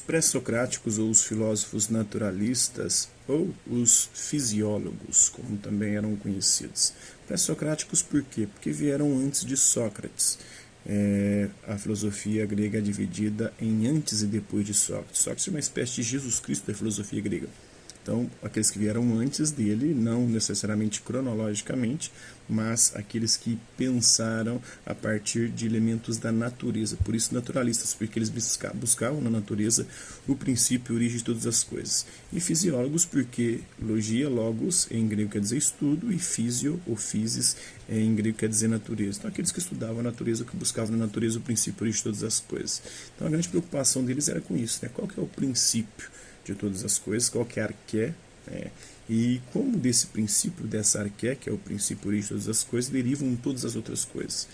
pré-socráticos ou os filósofos naturalistas ou os fisiólogos, como também eram conhecidos. Pré-socráticos por quê? Porque vieram antes de Sócrates. A filosofia grega é dividida em antes e depois de Sócrates. Sócrates é uma espécie de Jesus Cristo da filosofia grega. Então, aqueles que vieram antes dele, não necessariamente cronologicamente, mas aqueles que pensaram a partir de elementos da natureza. Por isso, naturalistas, porque eles buscavam na natureza o princípio e a origem de todas as coisas. E fisiólogos, porque logia, logos, em grego quer dizer estudo, e físio, ou physis, em grego quer dizer natureza. Então, aqueles que estudavam a natureza, que buscavam na natureza o princípio e a origem de todas as coisas. Então, a grande preocupação deles era com isso, né? Qual que é o princípio de todas as coisas, qual que é a arqué, e como desse princípio, dessa arqué, que é o princípio origem de todas as coisas, derivam todas as outras coisas.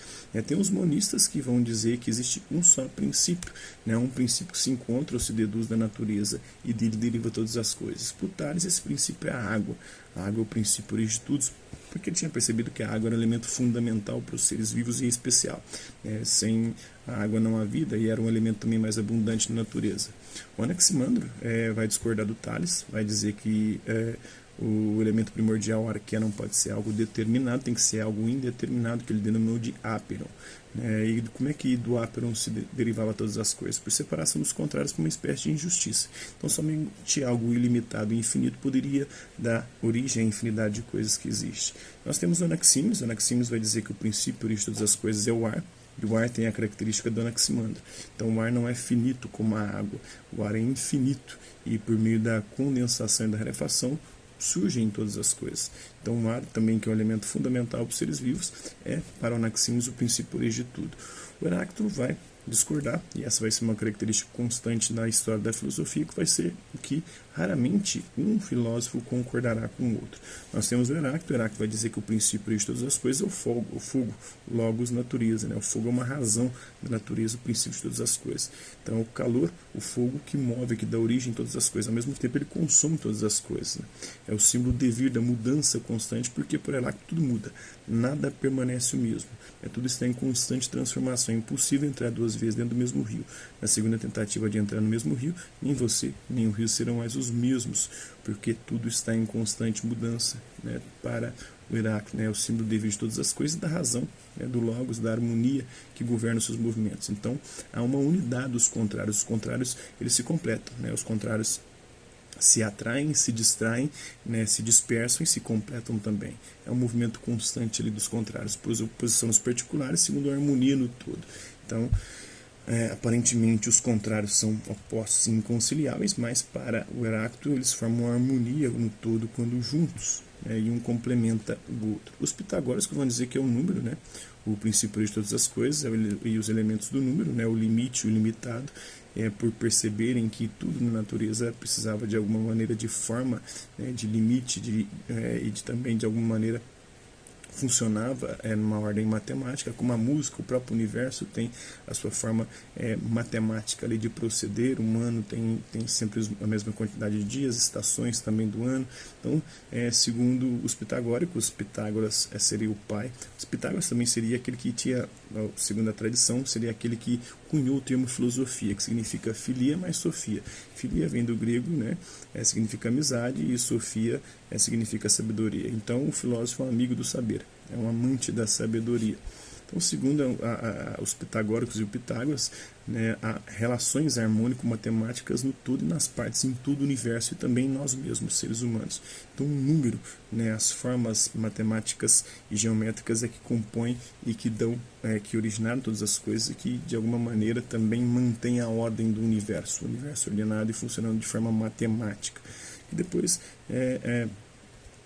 Tem os monistas que vão dizer que existe um só princípio, um princípio que se encontra ou se deduz da natureza e dele deriva todas as coisas. Para o Tales, esse princípio é a água. A água é o princípio origem de tudo, porque ele tinha percebido que a água era um elemento fundamental para os seres vivos e especial. Sem a água não há vida, e era um elemento também mais abundante na natureza. O Anaximandro vai discordar do Tales, vai dizer que o elemento primordial, o arqué, não pode ser algo determinado, tem que ser algo indeterminado, que ele denominou de áperon. E como é que do áperon se derivava todas as coisas? Por separação dos contrários, por uma espécie de injustiça. Então, somente algo ilimitado e infinito poderia dar origem à infinidade de coisas que existe. Nós temos o Anaxímenes. O Anaxímenes vai dizer que o princípio origem de todas as coisas é o ar. E o ar tem a característica do Anaximandro. Então, o ar não é finito como a água. O ar é infinito. E por meio da condensação e da rarefação, surgem todas as coisas. Então, o ar também, que é um elemento fundamental para os seres vivos, é para o Anaxímenes o princípio origem de tudo. O Heráclito vai discordar, e essa vai ser uma característica constante na história da filosofia, que vai ser que raramente um filósofo concordará com o outro. Nós temos o Heráclito vai dizer que o princípio origem de todas as coisas é o fogo, logos, natureza. O fogo é uma razão da natureza, o princípio de todas as coisas. Então, o calor, o fogo que move, que dá origem a todas as coisas. Ao mesmo tempo, ele consome todas as coisas. É o símbolo do devir, da mudança constante, porque por Heráclito tudo muda. Nada permanece o mesmo. Tudo está em constante transformação. É impossível entrar duas vezes dentro do mesmo rio. Na segunda tentativa de entrar no mesmo rio, nem você, nem o rio serão mais os mesmos, porque tudo está em constante mudança. Para o Heráclito, é o símbolo do devir de todas as coisas, da razão, do logos, da harmonia que governa os seus movimentos. Então, há uma unidade dos contrários. Os contrários, eles se completam. Os contrários se atraem, se distraem, se dispersam e se completam também. É um movimento constante ali dos contrários, posição nos particulares segundo a harmonia no todo. Então, aparentemente os contrários são opostos e inconciliáveis, mas para o Heráclito eles formam uma harmonia no todo quando juntos, e um complementa o outro. Os pitagóricos vão dizer que é o número, o princípio de todas as coisas, e os elementos do número, o limite, o ilimitado, por perceberem que tudo na natureza precisava de alguma maneira de forma, de limite, e também de alguma maneira funcionava numa ordem matemática, como a música, o próprio universo tem a sua forma matemática ali de proceder. O ano tem sempre a mesma quantidade de dias, estações também do ano. Então, segundo os pitagóricos, Pitágoras seria o pai. Os Pitágoras também seria aquele que tinha, segundo a tradição, seria aquele que cunhou o termo filosofia, que significa filia mais sofia. Filia vem do grego, significa amizade, e sofia significa sabedoria. Então, o filósofo é um amigo do saber, é um amante da sabedoria. Então, segundo os pitagóricos e o Pitágoras, há relações harmônico-matemáticas no todo e nas partes, em todo o universo, e também em nós mesmos, seres humanos. Então, o número, as formas matemáticas e geométricas que compõem e que dão, que originaram todas as coisas, e que de alguma maneira também mantém a ordem do universo, o universo ordenado e funcionando de forma matemática. E depois,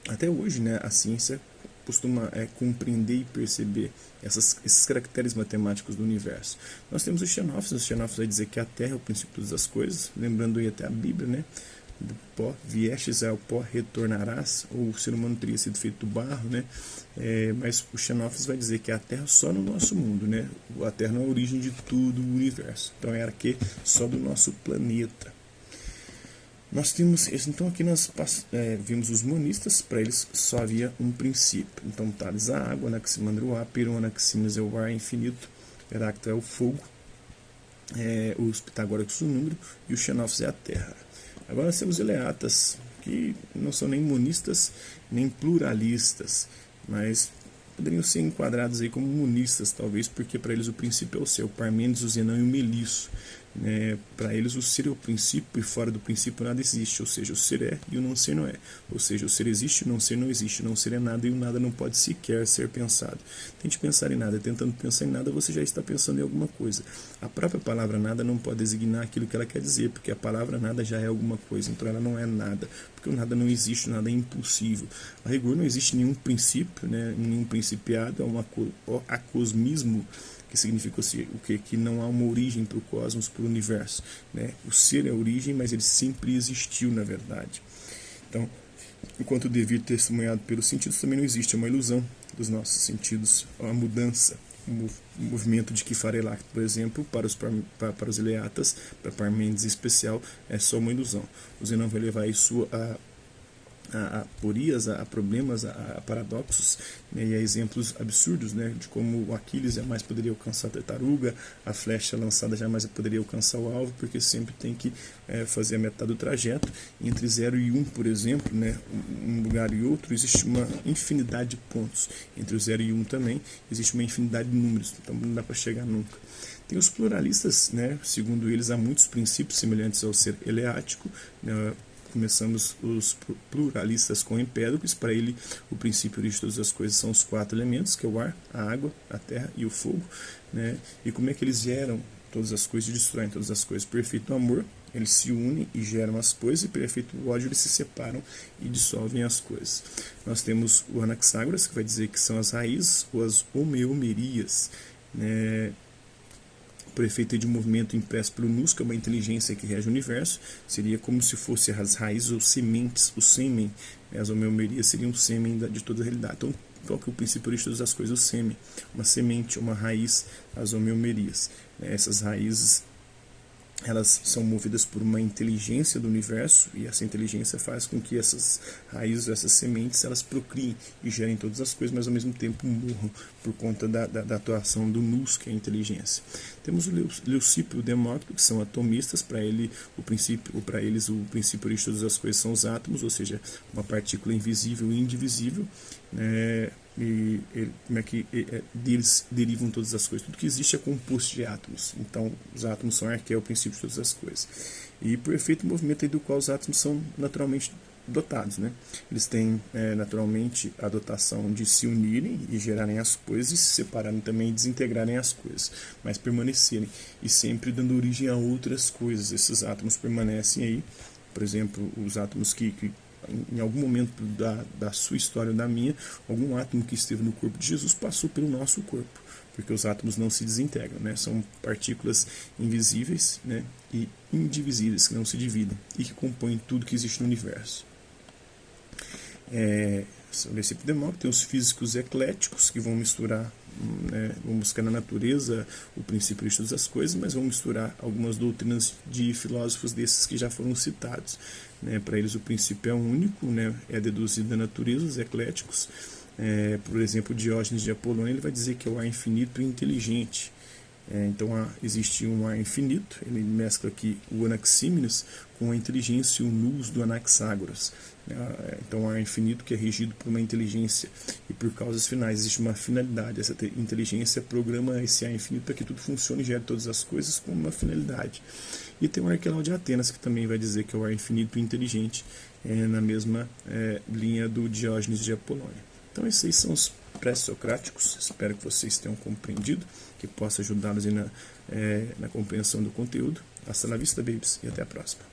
até hoje, a ciência costuma compreender e perceber esses caracteres matemáticos do universo. Nós temos os Xenófons vai dizer que a Terra é o princípio de todas as coisas, lembrando aí até a Bíblia, do pó viestes ao pó retornarás, ou o ser humano teria sido feito do barro, mas o Xenófons vai dizer que a Terra só no nosso mundo, a Terra não é a origem de tudo o universo, então é arquê só do nosso planeta. Nós temos, então aqui nós vimos os monistas, para eles só havia um princípio. Então, Tales a água, Anaximandro o ar, Pirão, Anaxímenes é o ar infinito, Heráclito é o fogo, os pitagóricos o número e os xenófos é a terra. Agora nós temos eleatas, que não são nem monistas nem pluralistas, mas poderiam ser enquadrados aí como monistas, talvez, porque para eles o princípio é o ser, o Parmênides, o Zenão e o Melisso. Para eles o ser é o princípio e fora do princípio nada existe, ou seja, o ser é e o não ser não é, ou seja, o ser existe e o não ser não existe, o não ser é nada e o nada não pode sequer ser pensado. Tente pensar em nada, tentando pensar em nada você já está pensando em alguma coisa. A própria palavra nada não pode designar aquilo que ela quer dizer, porque a palavra nada já é alguma coisa, então ela não é nada, porque o nada não existe, o nada é impossível. A rigor não existe nenhum princípio, nenhum principiado, é um acosmismo, que significa o quê? Que não há uma origem para o cosmos, para o universo. O ser é a origem, mas ele sempre existiu, na verdade. Então, enquanto o devir testemunhado pelos sentidos também não existe, é uma ilusão dos nossos sentidos, a mudança, o movimento de Kifarelak, por exemplo, para os eleatas, para Parmênides em especial, é só uma ilusão. O Zenão vai levar isso a aporias, a problemas, a paradoxos, e a exemplos absurdos, de como o Aquiles jamais poderia alcançar a tartaruga, a flecha lançada jamais poderia alcançar o alvo, porque sempre tem que fazer a metade do trajeto. Entre 0 e 1, por exemplo, um lugar e outro, existe uma infinidade de pontos. Entre o 0 e 1 também existe uma infinidade de números, então não dá para chegar nunca. Tem os pluralistas, segundo eles há muitos princípios semelhantes ao ser eleático. Começamos os pluralistas com Empédocles. Para ele o princípio origem de todas as coisas são os 4 elementos, que é o ar, a água, a terra e o fogo. E como é que eles geram todas as coisas e destroem todas as coisas? Por efeito do amor, eles se unem e geram as coisas, e por efeito do ódio eles se separam e dissolvem as coisas. Nós temos o Anaxágoras, que vai dizer que são as raízes ou as homeomerias, por efeito de movimento impresso pelo nous, que é uma inteligência que rege o universo, seria como se fossem as raízes ou sementes, o sêmen, as homeomerias seriam o sêmen de toda a realidade. Então, qual que é o princípio origem de todas as coisas? O sêmen, uma semente, uma raiz, as homeomerias. Essas raízes, elas são movidas por uma inteligência do universo, e essa inteligência faz com que essas raízes, essas sementes, elas procriem e gerem todas as coisas, mas ao mesmo tempo morram por conta da atuação do nous, que é a inteligência. Temos o Leucipo e o Demócrito, que são atomistas. Para eles o princípio origem de todas as coisas são os átomos, ou seja, uma partícula invisível e indivisível, como é que deles derivam todas as coisas. Tudo que existe é composto de átomos. Então, os átomos são arqué, o princípio de todas as coisas. E por efeito do movimento do qual os átomos são naturalmente dotados. Eles têm naturalmente a dotação de se unirem e gerarem as coisas, e se separarem também e desintegrarem as coisas, mas permanecerem e sempre dando origem a outras coisas. Esses átomos permanecem aí, por exemplo, os átomos que em algum momento da sua história ou da minha, algum átomo que esteve no corpo de Jesus passou pelo nosso corpo, porque os átomos não se desintegram, são partículas invisíveis, e indivisíveis, que não se dividem e que compõem tudo que existe no universo. O Leucipo e Demócrito. Tem os físicos ecléticos, que vão misturar, vão buscar na natureza o princípio de todas as coisas, mas vão misturar algumas doutrinas de filósofos desses que já foram citados. Para eles o princípio é único, é deduzido da natureza, os ecléticos. Por exemplo, Diógenes de Apolônia, ele vai dizer que é o ar infinito e inteligente. Então existe um ar infinito, ele mescla aqui o Anaxímenes com a inteligência e o nous do Anaxágoras. Então o ar infinito, que é regido por uma inteligência e por causas finais, existe uma finalidade. Essa inteligência programa esse ar infinito para que tudo funcione e gere todas as coisas com uma finalidade. E tem o Arquelau de Atenas, que também vai dizer que é o ar infinito e inteligente, na mesma linha do Diógenes de Apolônia. Então esses aí são os pré-socráticos. Espero que vocês tenham compreendido, que possa ajudá-los na compreensão do conteúdo. Hasta la vista, babies, e até a próxima.